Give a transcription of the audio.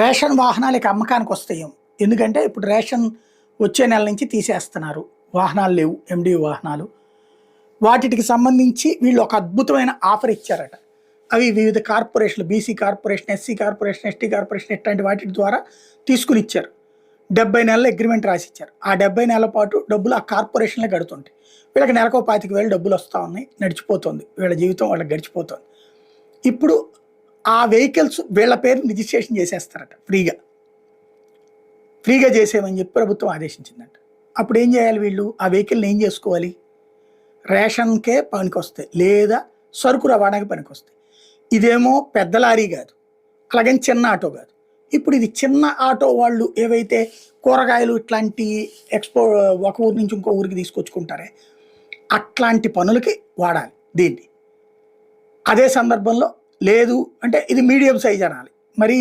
Ration వాహనాలకి అమ్మకానికి వస్తాయేమో. ఎందుకంటే ఇప్పుడు రేషన్ వచ్చే నెల నుంచి తీసేస్తున్నారు. వాహనాలు లేవు, ఎండియు వాహనాలు. వాటికి సంబంధించి వీళ్ళు ఒక అద్భుతమైన ఆఫర్ ఇచ్చారట. అవి వివిధ కార్పొరేషన్లు, BC corporation, SC corporation, ST corporation ఇట్లాంటి వాటి ద్వారా తీసుకుని ఇచ్చారు. 70 నెలల అగ్రిమెంట్ రాసి ఇచ్చారు. ఆ 70 నెలల పాటు డబ్బులు ఆ కార్పొరేషన్లే కడుతుంటాయి. వీళ్ళకి నెలకో 25,000 డబ్బులు వస్తూ ఉన్నాయి, నడిచిపోతుంది, వీళ్ళ జీవితం వాళ్ళకి గడిచిపోతుంది. ఇప్పుడు ఆ వెహికల్స్ వీళ్ళ పేరు రిజిస్ట్రేషన్ చేసేస్తారట ఫ్రీగా చేసేయమని చెప్పి ప్రభుత్వం ఆదేశించిందంట. అప్పుడు ఏం చేయాలి వీళ్ళు? ఆ వెహికల్ని ఏం చేసుకోవాలి? రేషన్కే పనికొస్తాయి, లేదా సరుకు రవాణాకి పనికొస్తాయి. ఇదేమో పెద్ద లారీ కాదు, అలాగని చిన్న ఆటో కాదు. ఇప్పుడు ఇది చిన్న ఆటో వాళ్ళు ఏవైతే కూరగాయలు ఇట్లాంటి ఒక ఊరు నుంచి ఇంకో ఊరికి తీసుకొచ్చుకుంటారే, అట్లాంటి పనులకి వాడాలి దీన్ని. అదే సందర్భంలో లేదు అంటే ఇది మీడియం సైజ్ అనాలి. మరి